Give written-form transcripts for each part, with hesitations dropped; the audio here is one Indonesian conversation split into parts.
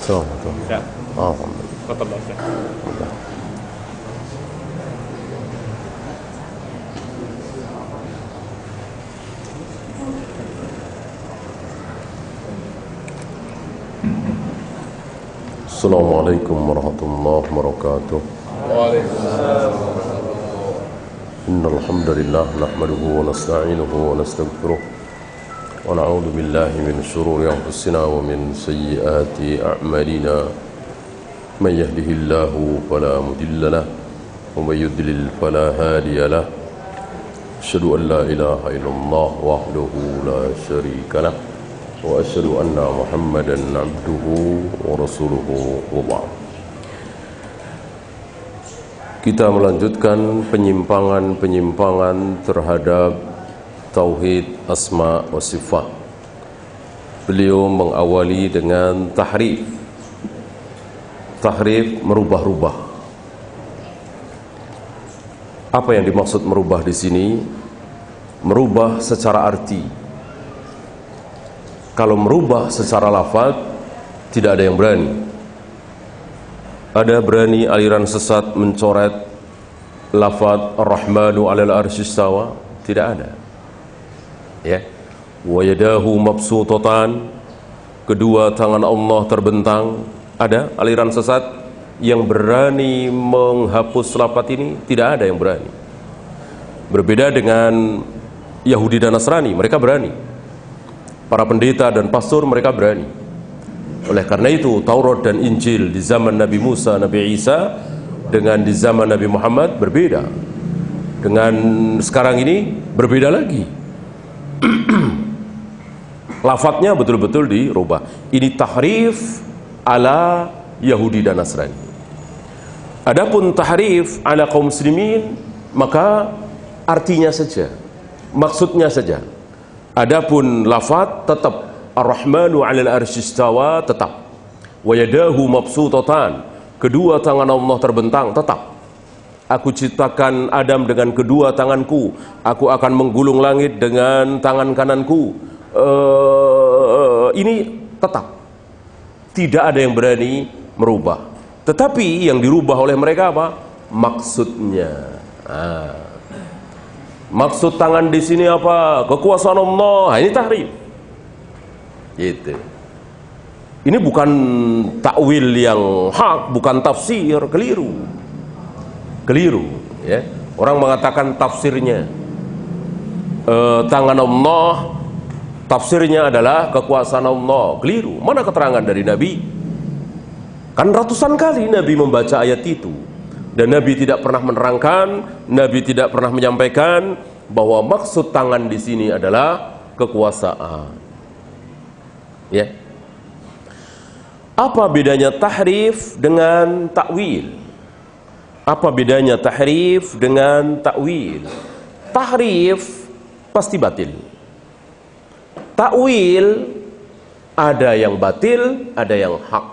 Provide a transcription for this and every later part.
Assalamualaikum. Ya. Alhamdulillah. Tafadhal, Syekh. Assalamualaikum warahmatullahi wabarakatuh. Waalaikumsalam. Innal hamdalillah nahmaduhu wa nasta'inuhu wa nastaghfiruh wa na'udzu billahi min shururi anfusina wa min sayyiati a'malina. Man yahdihillahu fala mudilla lahu wa may yudlil fala hadiya lahu. Asyhadu an la ilaha illallah wahdahu la syarika lahu wa asyhadu anna Muhammadan 'abduhu wa rasuluhu wa ba'd. Kita melanjutkan penyimpangan-penyimpangan terhadap tauhid asma wa sifat. Beliau mengawali dengan tahrif. Tahrif merubah-rubah. Apa yang dimaksud merubah di sini? Merubah secara arti. Kalau merubah secara lafaz, tidak ada yang berani. Ada berani aliran sesat mencoret lafaz Ar-Rahmanu 'alal arsy istawa? Tidak ada. Ya. Wa yadahu mabsutatan, kedua tangan Allah terbentang. Ada aliran sesat yang berani menghapus lafaz ini? Tidak ada yang berani. Berbeda dengan Yahudi dan Nasrani, mereka berani. Para pendeta dan pastor mereka berani. Oleh karena itu Taurat dan Injil di zaman Nabi Musa, Nabi Isa dengan di zaman Nabi Muhammad berbeda. Dengan sekarang ini berbeda lagi. Lafadznya betul-betul dirubah. Ini tahrif ala Yahudi dan Nasrani. Adapun tahrif ala kaum muslimin, maka artinya saja, maksudnya saja. Adapun lafadz tetap Ar-Rahmanu 'alal arsy istawa, tetap. Wa yadahu mabsutatan, kedua tangan Allah terbentang, tetap. Aku ciptakan Adam dengan kedua tanganku, aku akan menggulung langit dengan tangan kananku. Ini tetap. Tidak ada yang berani merubah. Tetapi yang dirubah oleh mereka apa? Maksudnya. Maksud tangan di sini apa? Kekuasaan Allah. Ini tahrif. Gitu. Ini bukan takwil yang hak, bukan tafsir, keliru. Keliru, ya. Orang mengatakan tafsirnya tangan Allah, tafsirnya adalah kekuasaan Allah. Keliru. Mana keterangan dari Nabi? Kan ratusan kali Nabi membaca ayat itu. Dan Nabi tidak pernah menerangkan, Nabi tidak pernah menyampaikan bahwa maksud tangan di sini adalah kekuasaan. Ya. Apa bedanya tahrif dengan takwil? Apa bedanya tahrif dengan takwil? Tahrif pasti batil. Takwil ada yang batil, ada yang hak.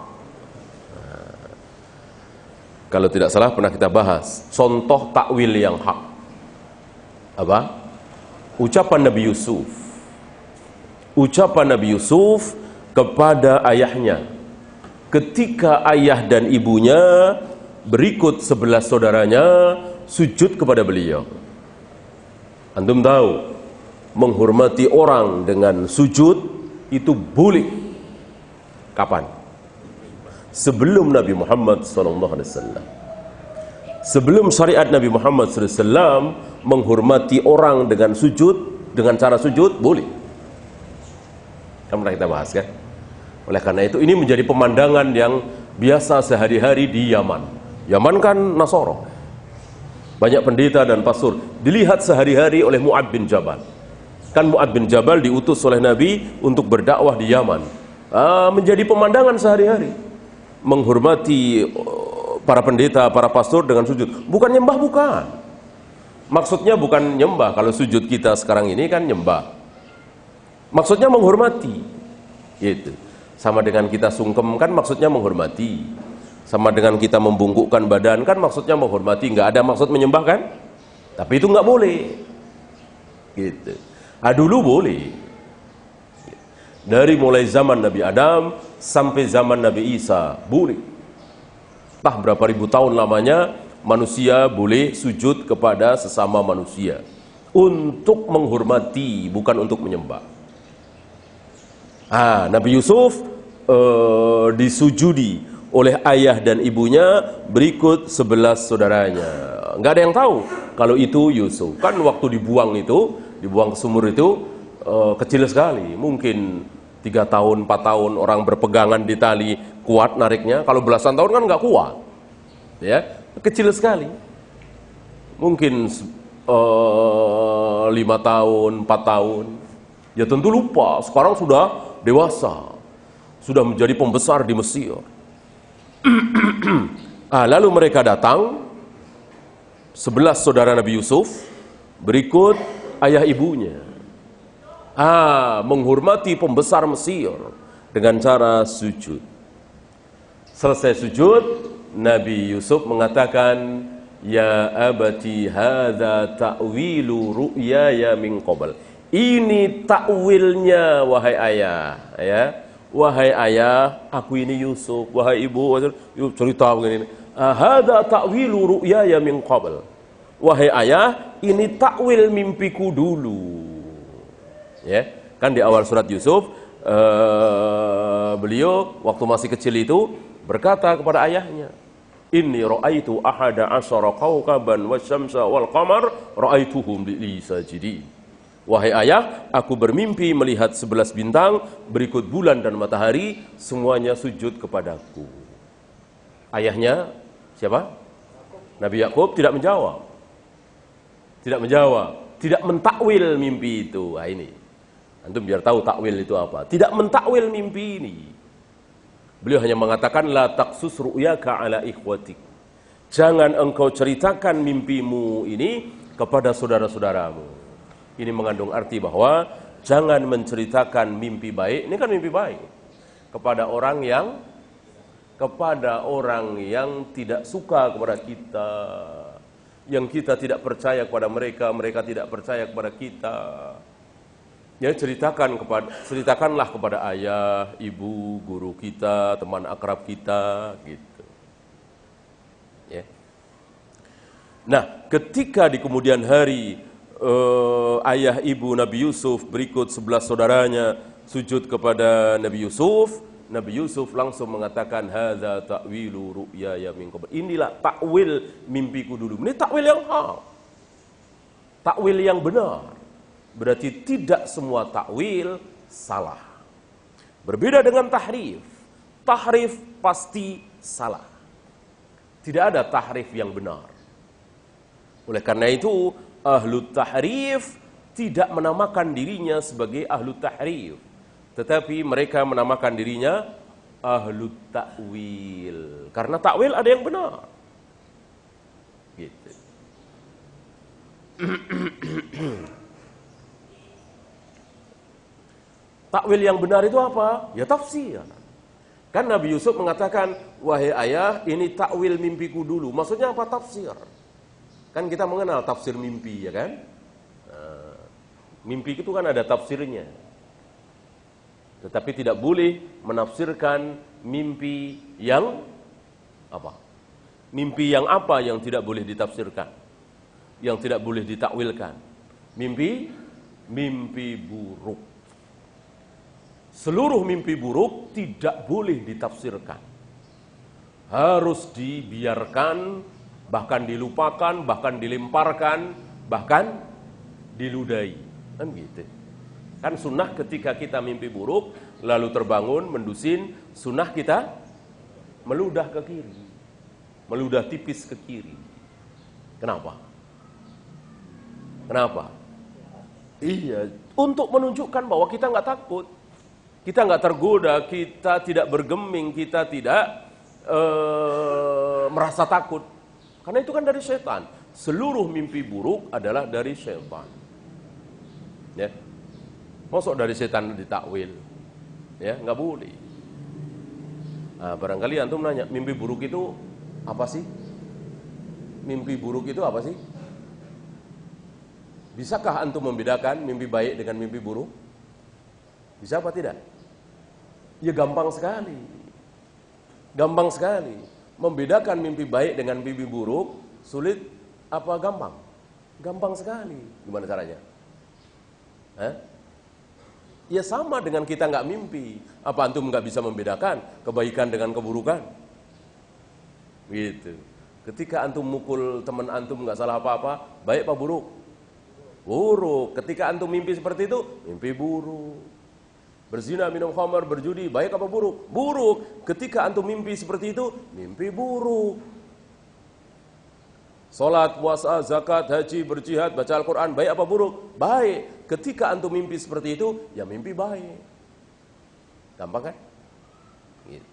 Kalau tidak salah pernah kita bahas contoh takwil yang hak. Apa? Ucapan Nabi Yusuf. Ucapan Nabi Yusuf kepada ayahnya ketika ayah dan ibunya berikut 11 saudaranya sujud kepada beliau. Antum tahu, menghormati orang dengan sujud itu boleh kapan? Sebelum Nabi Muhammad SAW. Sebelum syariat Nabi Muhammad SAW, menghormati orang dengan sujud, dengan cara sujud boleh. Kan pernah kita bahas kan? Oleh karena itu ini menjadi pemandangan yang biasa sehari-hari di Yaman. Yaman kan Nasoro. Banyak pendeta dan pastor. Dilihat sehari-hari oleh Mu'adz bin Jabal. Kan Mu'adz bin Jabal diutus oleh Nabi untuk berdakwah di Yaman. Menjadi pemandangan sehari-hari. Menghormati para pendeta, para pastor dengan sujud. Bukan nyembah, bukan. Maksudnya bukan nyembah. Kalau sujud kita sekarang ini kan nyembah. Maksudnya menghormati. Gitu. Sama dengan kita sungkem kan maksudnya menghormati. Sama dengan kita membungkukkan badan kan maksudnya menghormati. Nggak ada maksud menyembah kan? Tapi itu nggak boleh. Gitu. Dulu boleh. Dari mulai zaman Nabi Adam sampai zaman Nabi Isa boleh. Entah berapa ribu tahun lamanya manusia boleh sujud kepada sesama manusia untuk menghormati, bukan untuk menyembah. Nabi Yusuf disujudi oleh ayah dan ibunya berikut 11 saudaranya. Nggak ada yang tahu kalau itu Yusuf. Kan waktu dibuang ke sumur itu kecil sekali. Mungkin 3 tahun, 4 tahun orang berpegangan di tali kuat nariknya. Kalau belasan tahun kan nggak kuat. Ya, kecil sekali. Mungkin 5 tahun, 4 tahun. Ya tentu lupa, sekarang sudah dewasa. Sudah menjadi pembesar di Mesir. Lalu mereka datang 11 saudara Nabi Yusuf berikut ayah ibunya. Menghormati pembesar Mesir dengan cara sujud. Selesai sujud, Nabi Yusuf mengatakan, "Ya abati hadza ta'wilu ru'yaya min qabl." Ini takwilnya wahai ayah, ya. Wahai ayah, aku ini Yusuf. Wahai ibu, cerita begini. Hadza ta'wilu ru'yaya min qabl. Wahai ayah, ini takwil mimpiku dulu. Ya, kan di awal surat Yusuf beliau waktu masih kecil itu berkata kepada ayahnya, "Inni ra'aitu ahada asyara kawkaban wasyamsa wal qamar ra'aituhum li sajidin." Wahai ayah, aku bermimpi melihat 11 bintang, berikut bulan dan matahari, semuanya sujud kepadaku. Ayahnya siapa? Nabi Yakub tidak menjawab. Tidak mentakwil mimpi itu. Ini antum biar tahu takwil itu apa. Tidak mentakwil mimpi ini. Beliau hanya mengatakan, la taqsus ru'yaka ala ikhwatik. Jangan engkau ceritakan mimpimu ini kepada saudara-saudaramu. Ini mengandung arti bahwa jangan menceritakan mimpi baik, ini kan mimpi baik, kepada orang yang tidak suka kepada kita, yang kita tidak percaya kepada mereka, mereka tidak percaya kepada kita. Ya, ceritakanlah kepada ayah, ibu, guru kita, teman akrab kita, gitu. Ya. Nah, ketika di kemudian hari ayah ibu Nabi Yusuf berikut 11 saudaranya sujud kepada Nabi Yusuf langsung mengatakan, hadza ta'wilu ru'yaya min qabl. Inilah takwil mimpiku dulu. Ini takwil yang hak, takwil yang benar. Berarti tidak semua takwil salah. Berbeda dengan tahrif. Tahrif pasti salah. Tidak ada tahrif yang benar. Oleh karena itu, ahlu tahrif tidak menamakan dirinya sebagai ahlu tahrif, tetapi mereka menamakan dirinya ahlu takwil. Karena takwil ada yang benar. Gitu. Takwil yang benar itu apa? Ya tafsir. Kan Nabi Yusuf mengatakan, wahai ayah, ini takwil mimpiku dulu. Maksudnya apa tafsir? Kan kita mengenal tafsir mimpi, ya kan? Mimpi itu kan ada tafsirnya. Tetapi tidak boleh menafsirkan mimpi yang apa? Mimpi yang apa yang tidak boleh ditafsirkan? Yang tidak boleh ditakwilkan? Mimpi buruk. Seluruh mimpi buruk tidak boleh ditafsirkan. Harus dibiarkan, bahkan dilupakan, bahkan dilemparkan, bahkan diludahi. Kan gitu. Kan sunnah ketika kita mimpi buruk, lalu terbangun, mendusin, sunnah kita meludah ke kiri. Meludah tipis ke kiri. Kenapa? Iya, untuk menunjukkan bahwa kita nggak takut. Kita nggak tergoda, kita tidak bergeming, kita tidak merasa takut. Karena itu kan dari setan. Seluruh mimpi buruk adalah dari setan. Ya. Masuk dari setan ditakwil. Ya, nggak boleh. Nah, barangkali antum nanya, mimpi buruk itu apa sih? Mimpi buruk itu apa sih? Bisakah antum membedakan mimpi baik dengan mimpi buruk? Bisa apa tidak? Ya gampang sekali. Gampang sekali. Membedakan mimpi baik dengan mimpi buruk sulit apa gampang? Gampang sekali. Gimana caranya? Ya sama dengan kita nggak mimpi. Apa antum nggak bisa membedakan kebaikan dengan keburukan? Gitu. Ketika antum mukul teman antum nggak salah apa-apa, baik apa buruk? Buruk. Ketika antum mimpi seperti itu, mimpi buruk. Berzina, minum khamar, berjudi, baik apa buruk? Buruk. Ketika antum mimpi seperti itu, mimpi buruk. Salat, puasa, zakat, haji, berjihad, baca Al-Quran, baik apa buruk? Baik. Ketika antum mimpi seperti itu, ya mimpi baik. Gampang kan? Gitu.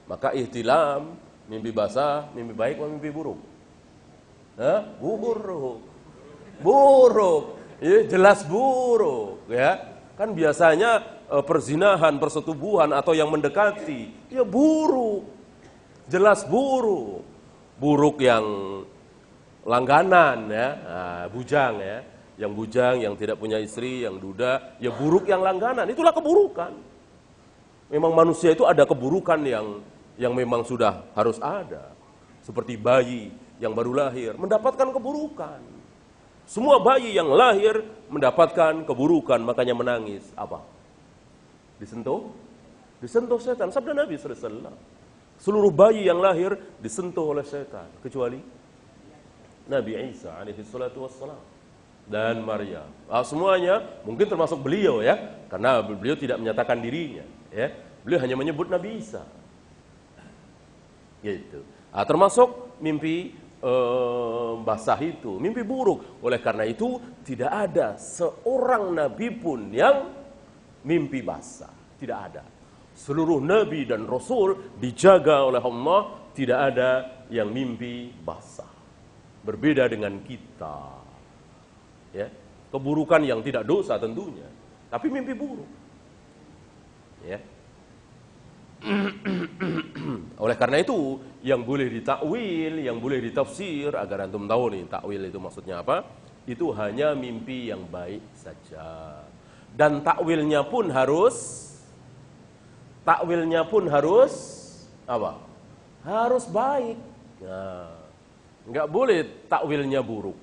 Maka ihtilam, mimpi basah, mimpi baik atau mimpi buruk? Buruk. Buruk. Ya, jelas buruk, ya. Kan biasanya perzinahan, persetubuhan atau yang mendekati, ya buruk. Jelas buruk. Buruk yang langganan, ya. Nah, bujang, ya. Yang bujang, yang tidak punya istri, yang duda, ya buruk yang langganan. Itulah keburukan. Memang manusia itu ada keburukan yang memang sudah harus ada. Seperti bayi yang baru lahir mendapatkan keburukan. Semua bayi yang lahir mendapatkan keburukan, makanya menangis. Apa? Disentuh? Disentuh setan. Sabda Nabi sallallahu alaihi wasallam. Seluruh bayi yang lahir disentuh oleh setan, kecuali Nabi Isa alaihi salatu wassalam dan Maryam. Semuanya mungkin termasuk beliau, ya, karena beliau tidak menyatakan dirinya, ya. Beliau hanya menyebut Nabi Isa. Gitu. Termasuk mimpi basah itu, mimpi buruk. Oleh karena itu tidak ada seorang nabi pun yang mimpi basah, tidak ada. Seluruh nabi dan rasul dijaga oleh Allah, tidak ada yang mimpi basah. Berbeda dengan kita, ya, keburukan yang tidak dosa tentunya, tapi mimpi buruk, ya. Oleh karena itu, yang boleh ditakwil, yang boleh ditafsir, agar antum tahu nih takwil itu maksudnya apa, itu hanya mimpi yang baik saja. Dan takwilnya pun harus apa? Harus baik. Nah, nggak boleh takwilnya buruk.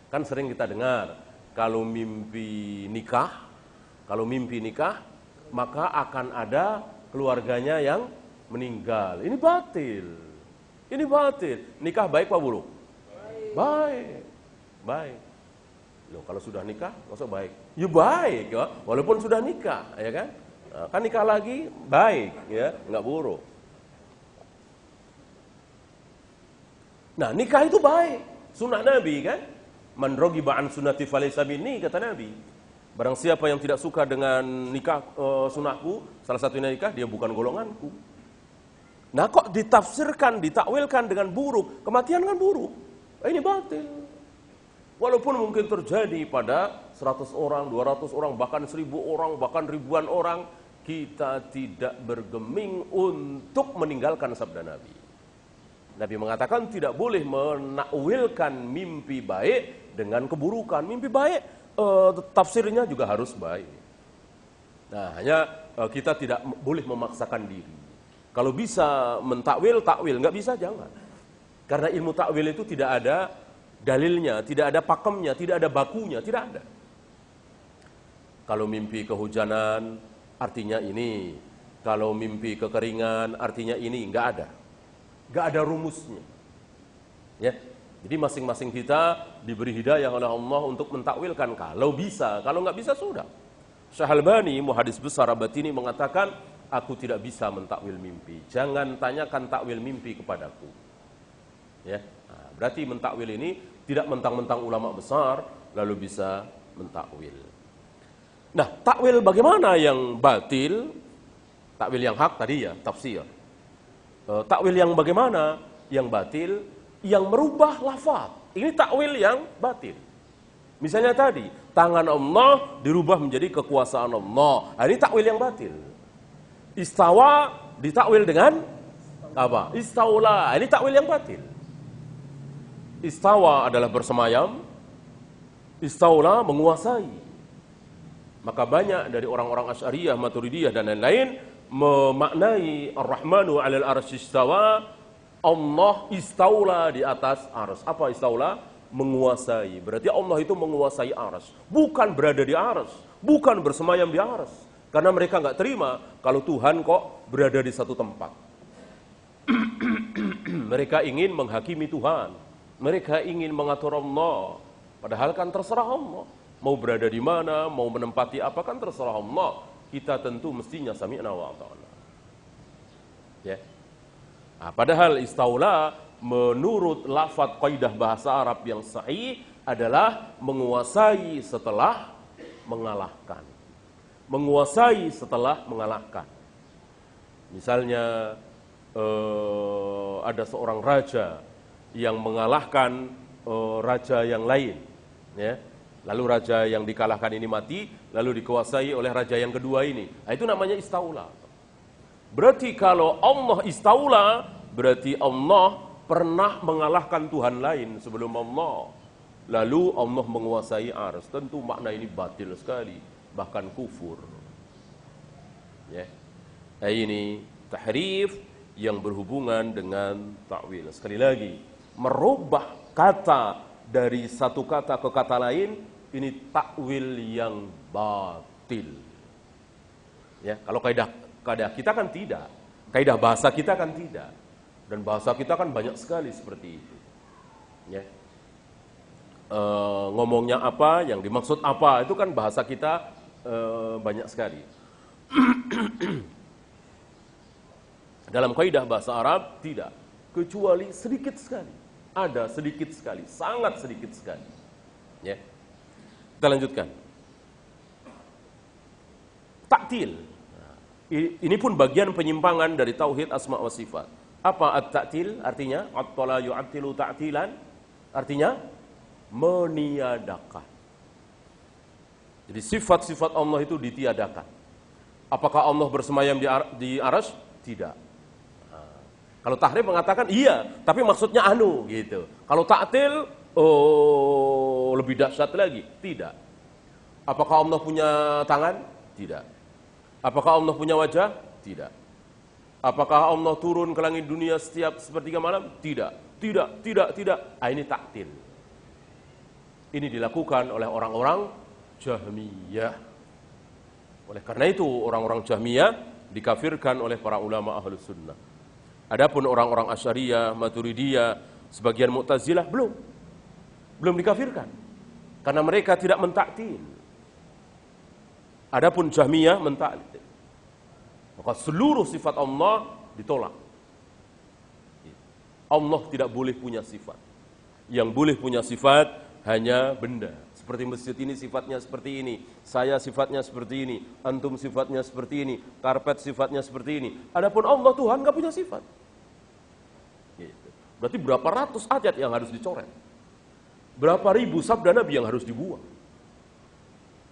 Kan sering kita dengar kalau mimpi nikah, maka akan ada keluarganya yang meninggal. Ini batil. Nikah baik apa buruk? Baik. Loh, kalau sudah nikah, maksud baik? Ya baik, ya. Walaupun sudah nikah, ya kan? Kan nikah lagi baik, ya, nggak buruk. Nah, nikah itu baik. Sunnah Nabi, kan? Man raghiba an sunnati falaysa minni, kata Nabi. Barang siapa yang tidak suka dengan nikah sunahku, salah satunya nikah, dia bukan golonganku. Nah, kok ditafsirkan, ditakwilkan dengan buruk? Kematian kan buruk. Ini batil. Walaupun mungkin terjadi pada 100 orang, 200 orang, bahkan 1000 orang, bahkan ribuan orang, kita tidak bergeming untuk meninggalkan sabda Nabi. Nabi mengatakan tidak boleh menakwilkan mimpi baik dengan keburukan. Mimpi baik tafsirnya juga harus baik. Nah, hanya kita tidak boleh memaksakan diri. Kalau bisa mentakwil, takwil. Nggak bisa, jangan. Karena ilmu takwil itu tidak ada dalilnya, tidak ada pakemnya, tidak ada bakunya, tidak ada. Kalau mimpi kehujanan, artinya ini. Kalau mimpi kekeringan, artinya ini. Nggak ada. Nggak ada rumusnya. Ya. Jadi masing-masing kita diberi hidayah oleh Allah untuk mentakwilkan kalau bisa. Kalau nggak bisa, sudah. Syekh Albani, muhadis besar abad ini, mengatakan, aku tidak bisa mentakwil mimpi. Jangan tanyakan takwil mimpi kepadaku. Ya, nah, berarti mentakwil ini tidak mentang-mentang ulama besar lalu bisa mentakwil. Nah, takwil bagaimana yang batil? Takwil yang hak tadi, ya, tafsir. Takwil yang bagaimana yang batil? Yang merubah lafaz. Ini takwil yang batil. Misalnya tadi, tangan Allah dirubah menjadi kekuasaan Allah. Nah, ini takwil yang batil. Istawa ditakwil dengan apa? Istaula. Ini takwil yang batil. Istawa adalah bersemayam. Istaula menguasai. Maka banyak dari orang-orang Asy'ariyah, Maturidiyah dan lain-lain memaknai Ar-Rahmanu 'alal arsy istawa, Allah istaula di atas arsy. Apa istaula? Menguasai. Berarti Allah itu menguasai arsy, bukan berada di arsy, bukan bersemayam di arsy. Karena mereka nggak terima kalau Tuhan kok berada di satu tempat. Mereka ingin menghakimi Tuhan, mereka ingin mengatur Allah. Padahal kan terserah Allah. Mau berada di mana, mau menempati apa kan terserah Allah. Kita tentu mestinya sami'na wa ata'na. Ya. Nah, padahal istaula menurut lafadz kaidah bahasa Arab yang sahih adalah menguasai setelah mengalahkan. Menguasai setelah mengalahkan. Misalnya ada seorang raja yang mengalahkan raja yang lain, ya. Lalu raja yang dikalahkan ini mati, lalu dikuasai oleh raja yang kedua ini. Nah, itu namanya istaula. Berarti kalau Allah istaula, berarti Allah pernah mengalahkan Tuhan lain sebelum Allah. Lalu Allah menguasai arsy. Tentu makna ini batil sekali, bahkan kufur. Ya. Nah, ini tahrif yang berhubungan dengan takwil. Sekali lagi, merubah kata dari satu kata ke kata lain, ini takwil yang batil. Ya, kalau kaidah kita kan tidak, kaidah bahasa kita kan tidak, dan bahasa kita kan banyak sekali seperti itu. Ya, ngomongnya apa, yang dimaksud apa, itu kan bahasa kita banyak sekali. Dalam kaidah bahasa Arab tidak, kecuali sedikit sekali. Ada sedikit sekali, sangat sedikit sekali. Ya. Kita lanjutkan. Ta'til. Ini pun bagian penyimpangan dari tauhid asma wa sifat. Apa at-ta'til? Artinya at-tala yu'attilu ta'tilan. Artinya meniadakan. Jadi sifat-sifat Allah itu ditiadakan. Apakah Allah bersemayam di arsy? Tidak. Kalau tahrif mengatakan iya, tapi maksudnya anu gitu. Kalau ta'til, lebih dahsyat lagi. Tidak. Apakah Allah punya tangan? Tidak. Apakah Allah punya wajah? Tidak. Apakah Allah turun ke langit dunia setiap sepertiga malam? Tidak. Tidak. Ini ta'til. Ini dilakukan oleh orang-orang Jahmiyah. Oleh karena itu orang-orang Jahmiyah dikafirkan oleh para ulama Ahlus Sunnah. Adapun orang-orang Asy'ariyah, Maturidiyah, sebagian Mu'tazilah belum dikafirkan karena mereka tidak mentaktil. Adapun Jahmiyah mentaktil. Maka seluruh sifat Allah ditolak. Allah tidak boleh punya sifat. Yang boleh punya sifat hanya benda. Seperti masjid ini sifatnya seperti ini, saya sifatnya seperti ini, antum sifatnya seperti ini, karpet sifatnya seperti ini. Adapun Allah Tuhan nggak punya sifat. Gitu. Berarti berapa ratus ayat yang harus dicoret? Berapa ribu sabda Nabi yang harus dibuang?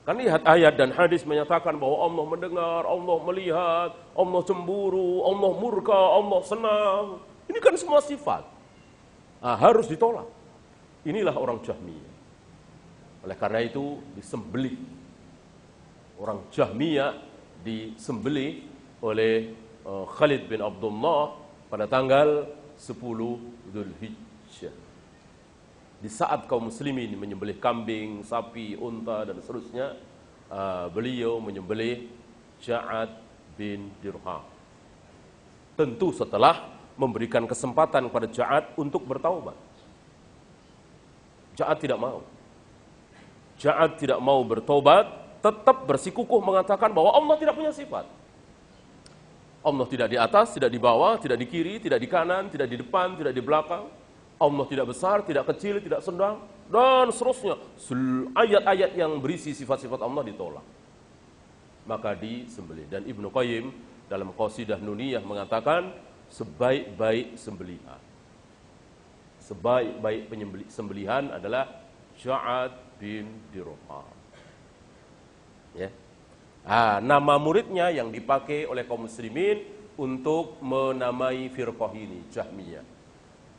Kan lihat ayat dan hadis menyatakan bahwa Allah mendengar, Allah melihat, Allah cemburu, Allah murka, Allah senang. Ini kan semua sifat. Nah, harus ditolak. Inilah orang Jahmiyah. Oleh karena itu disembelih. Orang Jahmiyah disembelih oleh Khalid bin Abdullah pada tanggal 10 Dzulhijjah. Di saat kaum muslimin menyembelih kambing, sapi, unta dan seterusnya, beliau menyembelih Ja'ad bin Dirham. Tentu setelah memberikan kesempatan kepada Ja'ad untuk bertaubat. Ja'ad tidak mau. Ja'ad tidak mau bertobat, tetap bersikukuh mengatakan bahwa Allah tidak punya sifat. Allah tidak di atas, tidak di bawah, tidak di kiri, tidak di kanan, tidak di depan, tidak di belakang. Allah tidak besar, tidak kecil, tidak sedang, dan seterusnya. Ayat-ayat yang berisi sifat-sifat Allah ditolak. Maka disembelih. Dan Ibnu Qayyim dalam Qasidah Nuniyah mengatakan sebaik-baik sembelihan. Sebaik-baik sembelihan adalah Ja'ad bin Dirham. Ya. Nama muridnya yang dipakai oleh kaum muslimin untuk menamai firqah ini, Jahmiyah.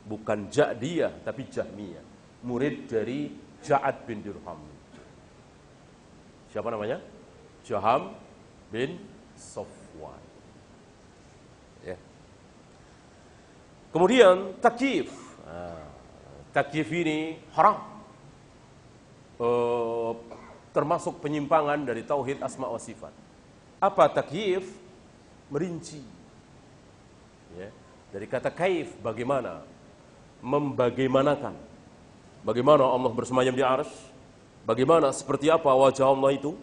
Bukan Ja'diyah, tapi Jahmiyah. Murid dari Ja'ad bin Dirham. Siapa namanya? Jaham bin Safwan. Ya. Kemudian takyif. Takyif ini haram. Termasuk penyimpangan dari tauhid asma wa sifat. Apa takyif? Merinci. Ya. Dari kata kaif, bagaimana? Membagaimanakan. Bagaimana Allah bersemayam di arsy? Bagaimana, seperti apa wajah Allah itu?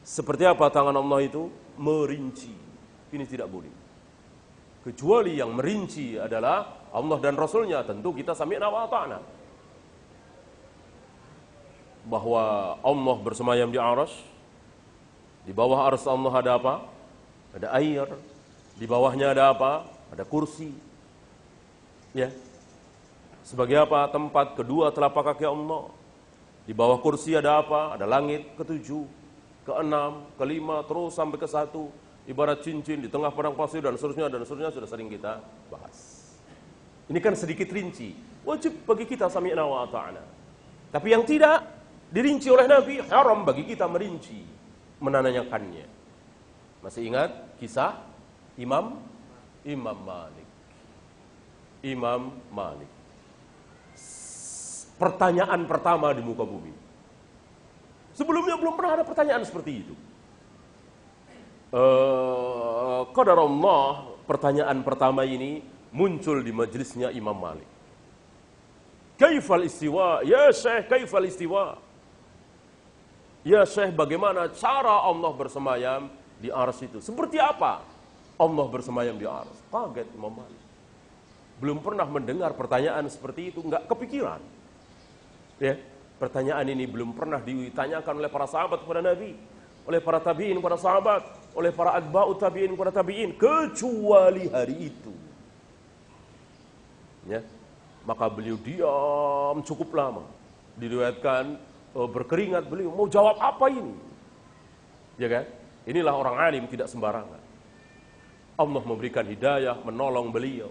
Seperti apa tangan Allah itu? Merinci. Ini tidak boleh. Kecuali yang merinci adalah Allah dan Rasulnya. Tentu kita sami'na wa ata'na. Bahwa Allah bersemayam di arsy. Di bawah arsy Allah ada apa? Ada air. Di bawahnya ada apa? Ada kursi. Ya. Sebagai apa? Tempat kedua telapak kaki Allah. Di bawah kursi ada apa? Ada langit ketujuh, keenam, kelima, terus sampai ke satu. Ibarat cincin di tengah padang pasir dan seterusnya sudah sering kita bahas. Ini kan sedikit rinci. Wajib bagi kita sami'na wa ata'na. Tapi yang tidak dirinci oleh Nabi, haram bagi kita merinci, menanyakannya. Masih ingat kisah Imam Malik? Imam Malik. Pertanyaan pertama di muka bumi. Sebelumnya belum pernah ada pertanyaan seperti itu. Qadarullah, pertanyaan pertama ini muncul di majelisnya Imam Malik. Kaifal istiwa? Ya Syekh, kaifal istiwa? Ya Syekh, bagaimana cara Allah bersemayam di arsy itu? Seperti apa Allah bersemayam di arsy? Kaget Imam Malik. Belum pernah mendengar pertanyaan seperti itu, enggak kepikiran. Ya, pertanyaan ini belum pernah ditanyakan oleh para sahabat kepada Nabi, oleh para tabi'in kepada sahabat, oleh para atba'ut tabi'in kepada tabi'in, kecuali hari itu. Ya, maka beliau diam cukup lama. Diriwayatkan berkeringat beliau, mau jawab apa ini? Ya kan? Inilah orang alim, tidak sembarangan. Allah memberikan hidayah, menolong beliau,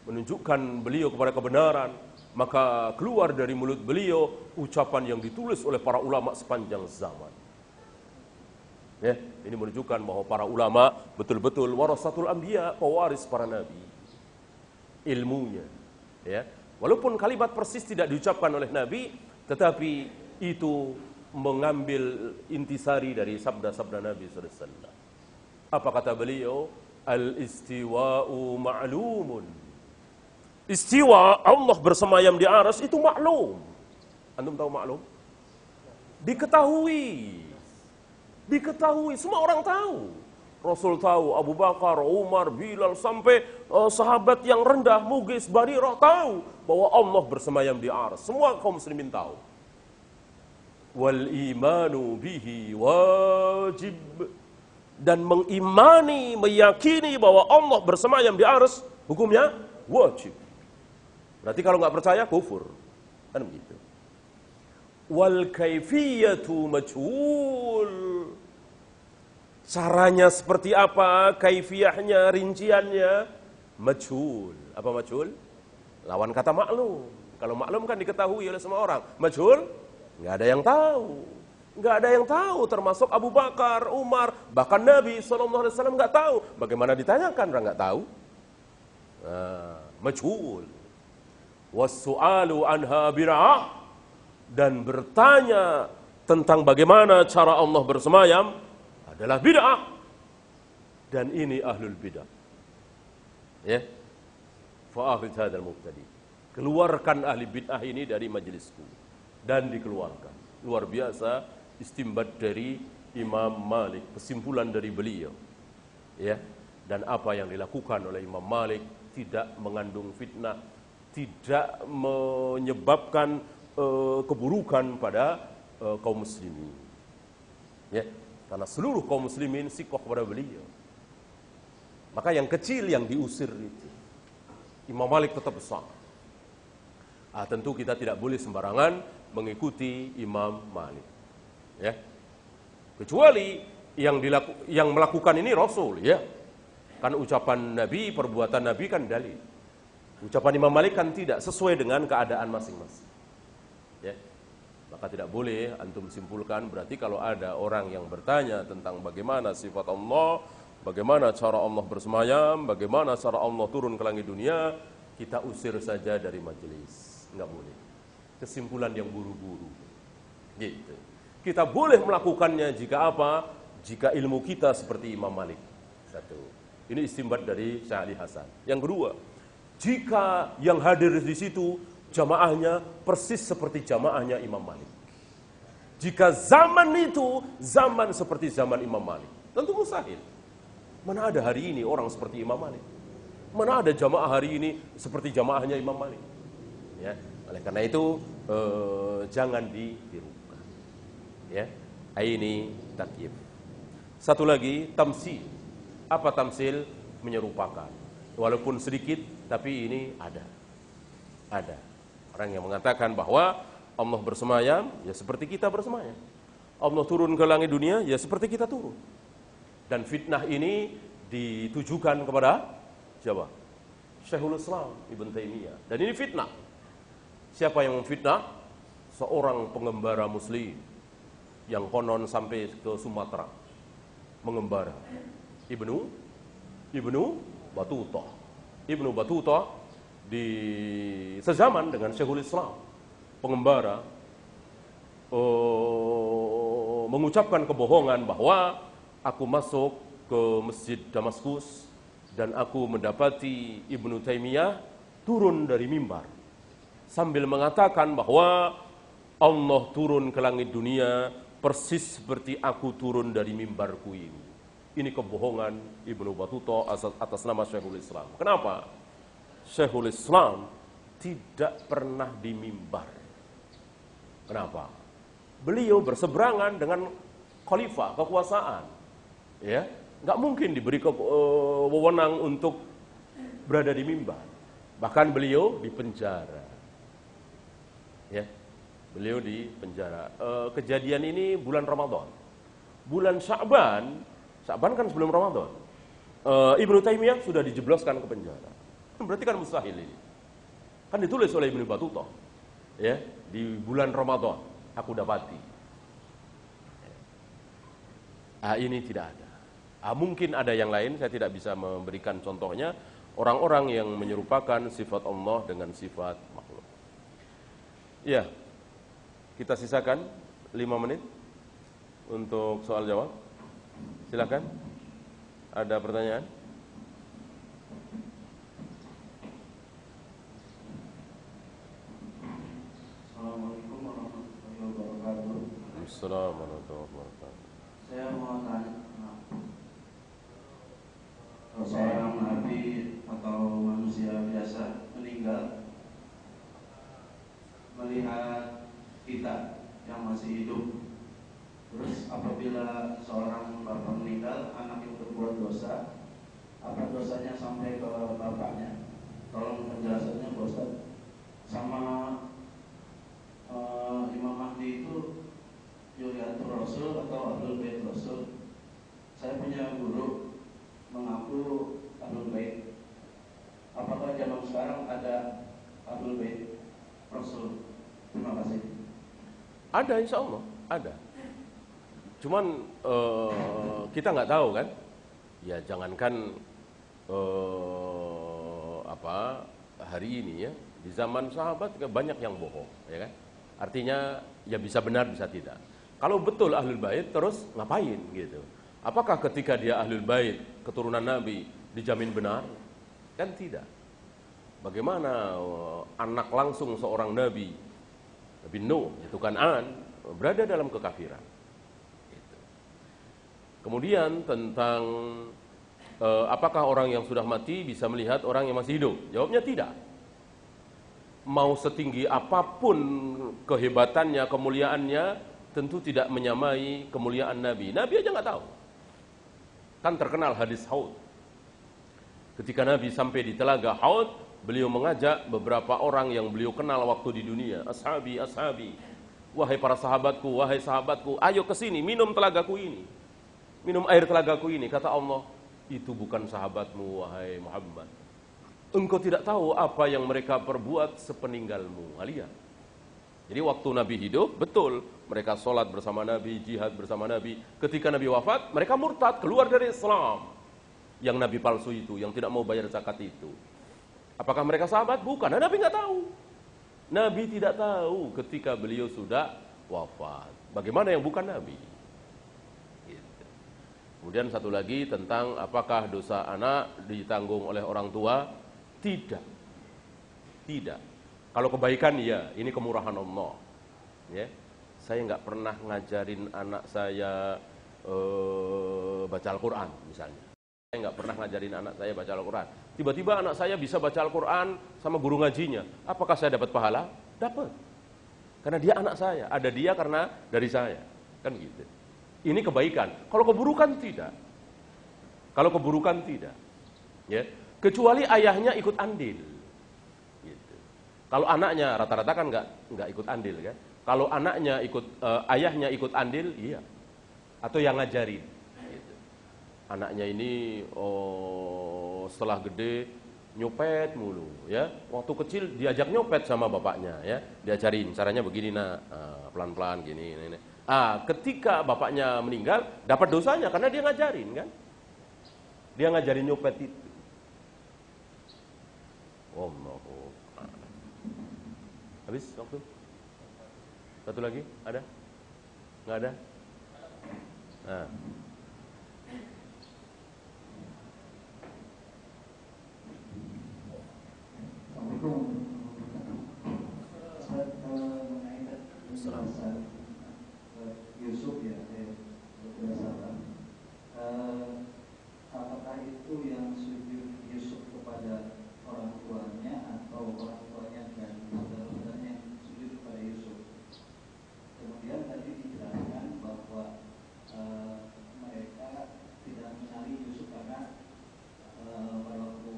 menunjukkan beliau kepada kebenaran. Maka keluar dari mulut beliau ucapan yang ditulis oleh para ulama sepanjang zaman. Ya, ini menunjukkan bahwa para ulama betul-betul warasatul anbiya, pewaris para nabi. Ilmunya, ya. Walaupun kalimat persis tidak diucapkan oleh Nabi, tetapi itu mengambil intisari dari sabda-sabda Nabi sallallahu alaihi wasallam. Apa kata beliau? Al-istiwa'u ma'lumun. Istiwa Allah bersemayam di arsy itu maklum. Antum tahu maklum? Diketahui. Diketahui, semua orang tahu. Rasul tahu, Abu Bakar, Umar, Bilal, sampai sahabat yang rendah, Mughis, Barirah tahu bahwa Allah bersemayam di arsy. Semua kaum muslimin tahu. Wal imanu bihi wajib. Dan mengimani, meyakini bahwa Allah bersemayam di arsy, hukumnya wajib. Berarti kalau nggak percaya kufur, kan begitu. Wal kaifiyatu majhul. Caranya seperti apa? Kaifiyahnya, rinciannya majhul. Apa majhul? Lawan kata maklum. Kalau maklum kan diketahui oleh semua orang. Majhul, nggak ada yang tahu. Nggak ada yang tahu, termasuk Abu Bakar, Umar, bahkan Nabi SAW nggak tahu. Bagaimana ditanyakan orang nggak tahu? Majhul. Was-su'alu anha bid'ah, dan bertanya tentang bagaimana cara Allah bersemayam adalah bid'ah, dan ini ahlul bid'ah. Ya, fa'akhid hadzal mubtadi. Keluarkan ahli bid'ah ini dari majelisku, dan dikeluarkan. Luar biasa istimbat dari Imam Malik, kesimpulan dari beliau. Ya, dan apa yang dilakukan oleh Imam Malik tidak mengandung fitnah, tidak menyebabkan keburukan pada kaum muslimin. Ya, karena seluruh kaum muslimin sikoh kepada beliau. Maka yang kecil yang diusir itu, Imam Malik tetap besar. Tentu kita tidak boleh sembarangan mengikuti Imam Malik. Ya. Kecuali yang melakukan ini Rasul, ya. Kan ucapan Nabi, perbuatan Nabi kan dalil. Ucapan Imam Malik kan tidak sesuai dengan keadaan masing-masing. Ya. Maka tidak boleh antum simpulkan berarti kalau ada orang yang bertanya tentang bagaimana sifat Allah, bagaimana cara Allah bersemayam, bagaimana cara Allah turun ke langit dunia, kita usir saja dari majelis. Enggak boleh. Kesimpulan yang buru-buru. Gitu. Kita boleh melakukannya jika apa? Jika ilmu kita seperti Imam Malik. Satu. Ini istinbat dari Syekh Ali Hasan. Yang kedua, jika yang hadir di situ jamaahnya persis seperti jamaahnya Imam Malik. Jika zaman itu zaman seperti zaman Imam Malik, tentu mustahil. Mana ada hari ini orang seperti Imam Malik? Mana ada jamaah hari ini seperti jamaahnya Imam Malik? Ya, oleh karena itu jangan ditirukan. Ya, ini takyif. Satu lagi tamsil. Apa tamsil? Menyerupakan. Walaupun sedikit, tapi ini ada. Ada. Orang yang mengatakan bahwa Allah bersemayam, ya seperti kita bersemayam. Allah turun ke langit dunia, ya seperti kita turun. Dan fitnah ini ditujukan kepada siapa? Syekhul Islam Ibn Taimiyah. Dan ini fitnah. Siapa yang memfitnah? Seorang pengembara muslim yang konon sampai ke Sumatera mengembara. Ibnu Battuta. Ibnu Battuta di sezaman dengan Syekhul Islam, pengembara, mengucapkan kebohongan bahwa aku masuk ke Masjid Damaskus dan aku mendapati Ibnu Taimiyah turun dari mimbar sambil mengatakan bahwa Allah turun ke langit dunia persis seperti aku turun dari mimbarku ini. Ini kebohongan Ibnu Battuta atas nama Syekhul Islam. Kenapa? Syekhul Islam tidak pernah di mimbar. Kenapa? Beliau berseberangan dengan khalifah, kekuasaan. Ya, nggak mungkin diberi wewenang untuk berada di mimbar. Bahkan beliau di penjara. Ya, beliau di penjara. Kejadian ini bulan Ramadan. Bulan Sya'ban kan sebelum Ramadan. Ibnu Taimiyah sudah dijebloskan ke penjara. Berarti kan mustahil ini. Kan ditulis oleh Ibnu Battuta. Ya, di bulan Ramadan aku dapati. Ini tidak ada. Mungkin ada yang lain, saya tidak bisa memberikan contohnya. Orang-orang yang menyerupakan sifat Allah dengan sifat makhluk. Ya, kita sisakan 5 menit untuk soal jawab. Silakan. Ada pertanyaan? Assalamualaikum warahmatullahi wabarakatuh. Assalamualaikum warahmatullahi wabarakatuh. Saya mau tanya, kalau seorang nabi atau manusia biasa meninggal, melihat kita yang masih hidup, terus apabila seorang bapak meninggal, anak yang berbuat dosa, apa dosanya sampai ke bapaknya? Tolong penjelasannya, Pak Ustaz. Sama Imam Mahdi itu Yuriatul Rasul atau Ahlul Bait Rasul. Saya punya guru mengaku Ahlul Bait. Apakah zaman sekarang ada Ahlul Bait Rasul? Terima kasih. Ada, insya Allah ada. Cuman kita nggak tahu kan. Ya jangankan hari ini ya, di zaman sahabat banyak yang bohong, ya kan? Artinya ya bisa benar bisa tidak. Kalau betul Ahlul Bait terus ngapain gitu? Apakah ketika dia Ahlul Bait keturunan Nabi dijamin benar? Kan tidak. Bagaimana anak langsung seorang Nabi Nuh, itu Kan'an, berada dalam kekafiran. Gitu. Kemudian tentang apakah orang yang sudah mati bisa melihat orang yang masih hidup? Jawabnya tidak. Mau setinggi apapun kehebatannya, kemuliaannya, tentu tidak menyamai kemuliaan Nabi. Nabi aja nggak tahu. Kan terkenal hadis Haud. Ketika Nabi sampai di telaga Haud, beliau mengajak beberapa orang yang beliau kenal waktu di dunia. Ashabi, ashabi. Wahai para sahabatku, wahai sahabatku, ayo ke sini, minum telagaku ini. Minum air telagaku ini. Kata Allah, itu bukan sahabatmu, wahai Muhammad. Engkau tidak tahu apa yang mereka perbuat sepeninggalmu. Lihat. Jadi waktu Nabi hidup, betul, mereka sholat bersama Nabi, jihad bersama Nabi. Ketika Nabi wafat, mereka murtad, keluar dari Islam. Yang Nabi palsu itu, yang tidak mau bayar zakat itu. Apakah mereka sahabat? Bukan, Nabi nggak tahu. Nabi tidak tahu ketika beliau sudah wafat. Bagaimana yang bukan Nabi? Gitu. Kemudian satu lagi tentang apakah dosa anak ditanggung oleh orang tua? Tidak. Tidak. Kalau kebaikan ya, ini kemurahan Allah. Ya, saya nggak pernah ngajarin anak saya baca Al-Quran misalnya. Saya nggak pernah ngajarin anak saya baca Al-Quran. Tiba-tiba anak saya bisa baca Al-Quran sama guru ngajinya. Apakah saya dapat pahala? Dapat. Karena dia anak saya. Ada dia karena dari saya. Kan gitu. Ini kebaikan. Kalau keburukan tidak. Kalau keburukan tidak. Ya. Kecuali ayahnya ikut andil. Gitu. Kalau anaknya rata-rata kan nggak ikut andil kan. Kalau anaknya ayahnya ikut andil, iya. Atau yang ngajarin. Gitu. Anaknya ini setelah gede nyopet mulu, ya. Waktu kecil diajak nyopet sama bapaknya, ya. Diajarin caranya begini, nak, pelan-pelan gini, ini. Ketika bapaknya meninggal, dapat dosanya karena dia ngajarin, kan? Dia ngajarin nyopet itu. Wallahu a'lam. Habis waktu? Satu lagi? Ada? Nggak ada? Nah. Yusuf ya, apakah itu yang sujud Yusuf kepada orang tuanya atau orang tuanya dan saudara-saudaranya yang sujud kepada Yusuf? Kemudian tadi dijelaskan bahwa mereka tidak mencari Yusuf karena pada waktu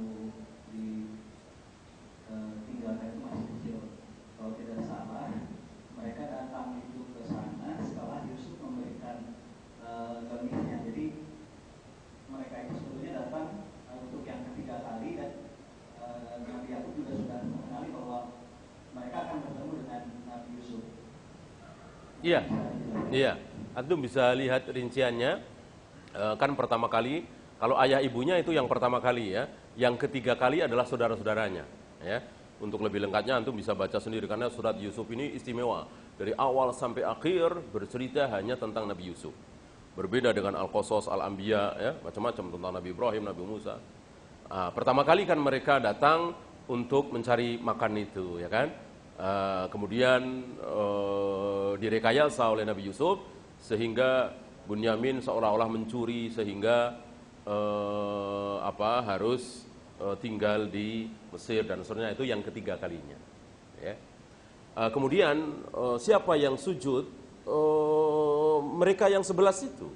tinggalkan itu masih kecil. Kalau tidak salah, mereka datang itu ke sana setelah Yusuf memberikan gamisnya. Jadi mereka itu sebetulnya datang untuk yang ketiga kali, dan Nabi Yakub juga sudah mengenali bahwa mereka akan bertemu dengan Nabi Yusuf. Iya, iya. Antum bisa lihat rinciannya. Kan pertama kali, kalau ayah ibunya itu yang pertama kali ya. Yang ketiga kali adalah saudara-saudaranya. Ya. Untuk lebih lengkapnya antum bisa baca sendiri karena surat Yusuf ini istimewa. Dari awal sampai akhir bercerita hanya tentang Nabi Yusuf. Berbeda dengan Al-Qasas, Al-Anbiya, ya, macam-macam tentang Nabi Ibrahim, Nabi Musa. Pertama kali kan mereka datang untuk mencari makan itu, ya kan? Kemudian direkayasa oleh Nabi Yusuf sehingga Bunyamin seolah-olah mencuri sehingga harus tinggal di Mesir dan seterusnya. Itu yang ketiga kalinya, ya. Kemudian siapa yang sujud? Mereka yang 11 itu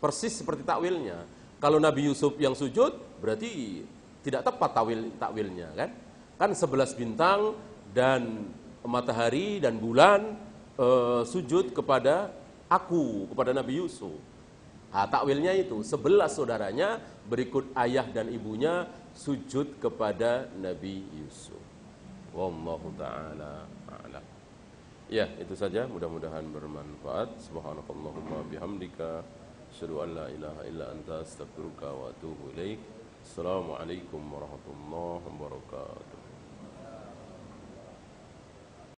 persis seperti takwilnya. Kalau Nabi Yusuf yang sujud berarti tidak tepat takwilnya, kan? Kan 11 bintang dan matahari dan bulan sujud kepada kepada Nabi Yusuf. Takwilnya itu 11 saudaranya berikut ayah dan ibunya sujud kepada Nabi Yusuf. Wallahu ta'ala a'lam. Ya, itu saja, mudah-mudahan bermanfaat. Subhanakallahumma bihamdika asyhadu an la ilaha illa anta astaghfiruka wa atubu ilaik. Assalamualaikum warahmatullahi wabarakatuh.